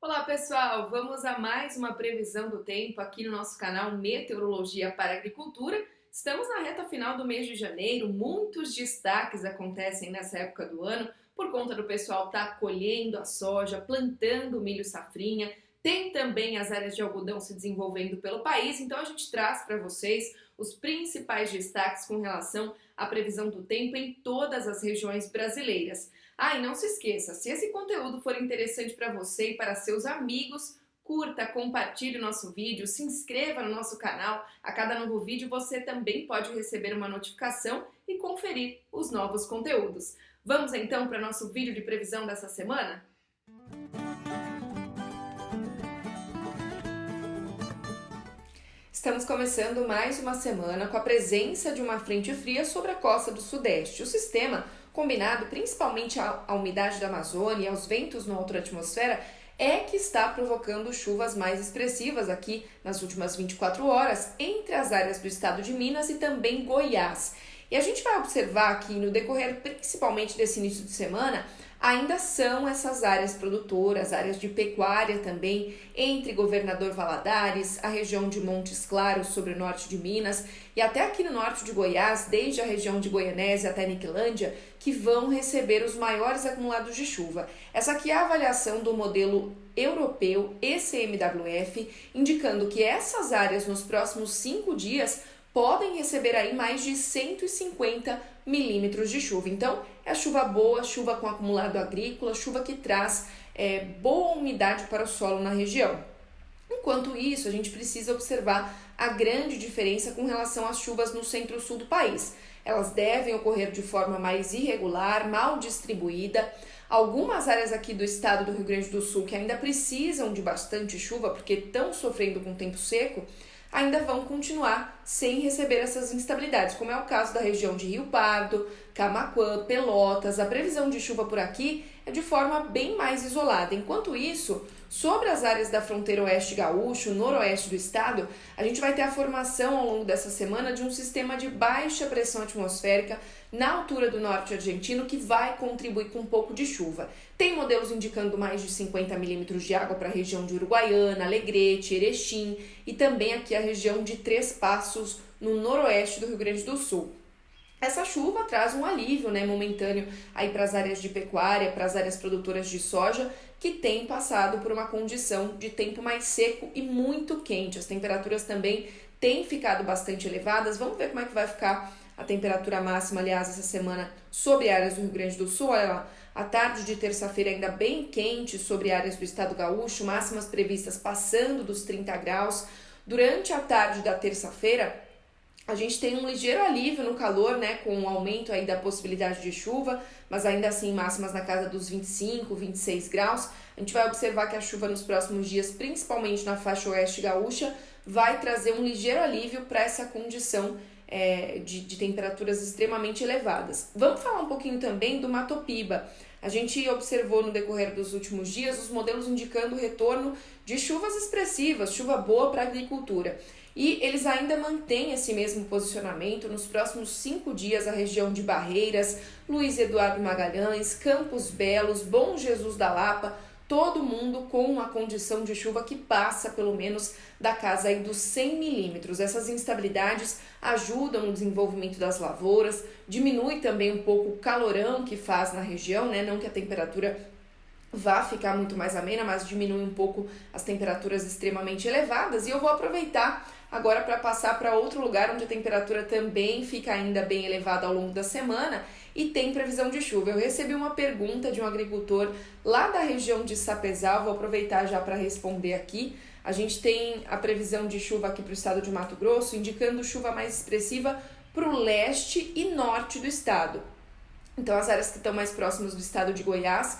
Olá pessoal, vamos a mais uma previsão do tempo aqui no nosso canal Meteorologia para Agricultura. Estamos na reta final do mês de janeiro, muitos destaques acontecem nessa época do ano por conta do pessoal estar colhendo a soja, plantando o milho safrinha, tem também as áreas de algodão se desenvolvendo pelo país, então a gente traz para vocês os principais destaques com relação à previsão do tempo em todas as regiões brasileiras. Ah, e não se esqueça, se esse conteúdo for interessante para você e para seus amigos, curta, compartilhe o nosso vídeo, se inscreva no nosso canal. A cada novo vídeo você também pode receber uma notificação e conferir os novos conteúdos. Vamos então para o nosso vídeo de previsão dessa semana? Estamos começando mais uma semana com a presença de uma frente fria sobre a costa do Sudeste. O sistema, combinado principalmente à umidade da Amazônia e aos ventos na alta atmosfera, é que está provocando chuvas mais expressivas aqui nas últimas 24 horas entre as áreas do estado de Minas e também Goiás. E a gente vai observar aqui no decorrer principalmente desse início de semana, ainda são essas áreas produtoras, áreas de pecuária também, entre Governador Valadares, a região de Montes Claros sobre o norte de Minas e até aqui no norte de Goiás, desde a região de Goianésia até Niquelândia, que vão receber os maiores acumulados de chuva. Essa aqui é a avaliação do modelo europeu ECMWF, indicando que essas áreas nos próximos 5 dias podem receber aí mais de 150 milímetros de chuva. Então, é chuva boa, chuva com acumulado agrícola, chuva que traz boa umidade para o solo na região. Enquanto isso, a gente precisa observar a grande diferença com relação às chuvas no centro-sul do país. Elas devem ocorrer de forma mais irregular, mal distribuída. Algumas áreas aqui do estado do Rio Grande do Sul que ainda precisam de bastante chuva porque estão sofrendo com tempo seco, ainda vão continuar sem receber essas instabilidades, como é o caso da região de Rio Pardo, Camaquã, Pelotas. A previsão de chuva por aqui é de forma bem mais isolada. Enquanto isso, sobre as áreas da fronteira oeste gaúcho, noroeste do estado, a gente vai ter a formação ao longo dessa semana de um sistema de baixa pressão atmosférica na altura do norte argentino que vai contribuir com um pouco de chuva. Tem modelos indicando mais de 50 milímetros de água para a região de Uruguaiana, Alegrete, Erechim e também aqui a região de Três Passos, no noroeste do Rio Grande do Sul. Essa chuva traz um alívio momentâneo aí para as áreas de pecuária, para as áreas produtoras de soja, que têm passado por uma condição de tempo mais seco e muito quente. As temperaturas também têm ficado bastante elevadas. Vamos ver como é que vai ficar a temperatura máxima, aliás, essa semana sobre áreas do Rio Grande do Sul. Olha lá, a tarde de terça-feira ainda bem quente sobre áreas do estado gaúcho, máximas previstas passando dos 30 graus. Durante a tarde da terça-feira, a gente tem um ligeiro alívio no calor, com o aumento aí da possibilidade de chuva, mas ainda assim máximas na casa dos 25, 26 graus. A gente vai observar que a chuva nos próximos dias, principalmente na faixa oeste gaúcha, vai trazer um ligeiro alívio para essa condição de temperaturas extremamente elevadas. Vamos falar um pouquinho também do Mato Piba. A gente observou no decorrer dos últimos dias os modelos indicando o retorno de chuvas expressivas, chuva boa para a agricultura. E eles ainda mantêm esse mesmo posicionamento. Nos próximos 5 dias, a região de Barreiras, Luiz Eduardo Magalhães, Campos Belos, Bom Jesus da Lapa, todo mundo com uma condição de chuva que passa pelo menos da casa aí dos 100 milímetros. Essas instabilidades ajudam no desenvolvimento das lavouras, diminui também um pouco o calorão que faz na região, não que a temperatura vá ficar muito mais amena, mas diminui um pouco as temperaturas extremamente elevadas. E eu vou aproveitar agora para passar para outro lugar onde a temperatura também fica ainda bem elevada ao longo da semana e tem previsão de chuva. Eu recebi uma pergunta de um agricultor lá da região de Sapezal, vou aproveitar já para responder aqui. A gente tem a previsão de chuva aqui para o estado de Mato Grosso, indicando chuva mais expressiva para o leste e norte do estado. Então as áreas que estão mais próximas do estado de Goiás,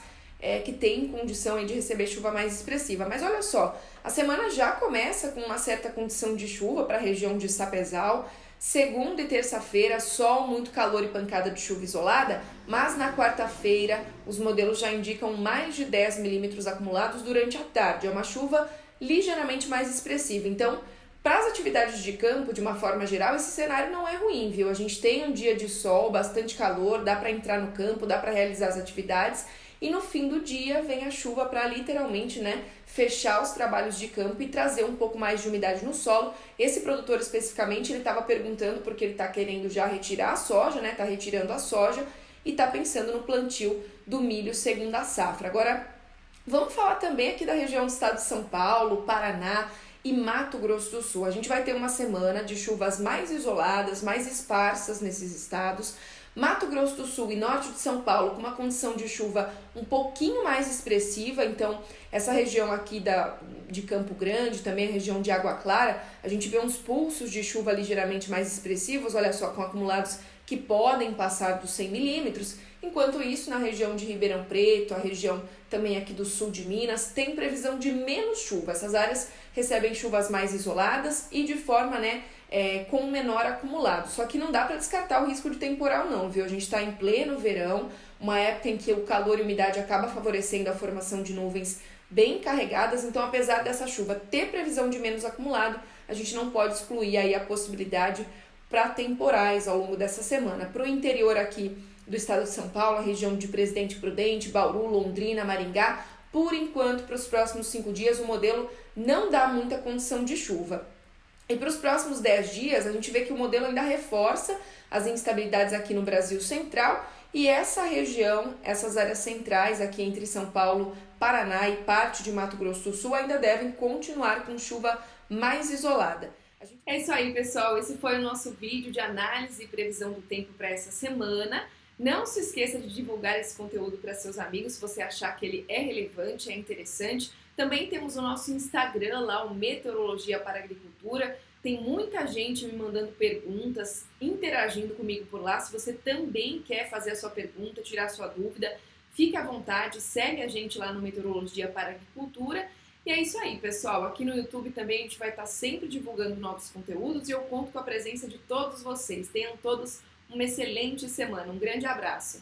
que tem condição de receber chuva mais expressiva. Mas olha só, a semana já começa com uma certa condição de chuva para a região de Sapezal. Segunda e terça-feira, sol, muito calor e pancada de chuva isolada, mas na quarta-feira os modelos já indicam mais de 10 milímetros acumulados durante a tarde. É uma chuva ligeiramente mais expressiva. Então, para as atividades de campo, de uma forma geral, esse cenário não é ruim, viu? A gente tem um dia de sol, bastante calor, dá para entrar no campo, dá para realizar as atividades e no fim do dia vem a chuva para literalmente, né, fechar os trabalhos de campo e trazer um pouco mais de umidade no solo. Esse produtor especificamente, ele estava perguntando porque ele está querendo já retirar a soja, né, está retirando a soja e está pensando no plantio do milho segunda safra. Agora, vamos falar também aqui da região do estado de São Paulo, Paraná e Mato Grosso do Sul. A gente vai ter uma semana de chuvas mais isoladas, mais esparsas nesses estados. Mato Grosso do Sul e norte de São Paulo com uma condição de chuva um pouquinho mais expressiva, então essa região aqui de Campo Grande, também a região de Água Clara, a gente vê uns pulsos de chuva ligeiramente mais expressivos, olha só, com acumulados que podem passar dos 100 milímetros. Enquanto isso, na região de Ribeirão Preto, a região também aqui do sul de Minas, tem previsão de menos chuva. Essas áreas recebem chuvas mais isoladas e de forma, com menor acumulado. Só que não dá para descartar o risco de temporal não, viu? A gente está em pleno verão, uma época em que o calor e a umidade acaba favorecendo a formação de nuvens bem carregadas, então apesar dessa chuva ter previsão de menos acumulado, a gente não pode excluir aí a possibilidade para temporais ao longo dessa semana. Para o interior aqui do estado de São Paulo, a região de Presidente Prudente, Bauru, Londrina, Maringá, por enquanto, para os próximos 5 dias, o modelo não dá muita condição de chuva. E para os próximos 10 dias, a gente vê que o modelo ainda reforça as instabilidades aqui no Brasil Central e essa região, essas áreas centrais aqui entre São Paulo, Paraná e parte de Mato Grosso do Sul ainda devem continuar com chuva mais isolada. É isso aí, pessoal. Esse foi o nosso vídeo de análise e previsão do tempo para essa semana. Não se esqueça de divulgar esse conteúdo para seus amigos se você achar que ele é relevante, é interessante. Também temos o nosso Instagram lá, o Meteorologia para Agricultura. Tem muita gente me mandando perguntas, interagindo comigo por lá. Se você também quer fazer a sua pergunta, tirar a sua dúvida, fique à vontade, segue a gente lá no Meteorologia para Agricultura. E é isso aí, pessoal. Aqui no YouTube também a gente vai estar sempre divulgando novos conteúdos e eu conto com a presença de todos vocês. Tenham todos uma excelente semana. Um grande abraço.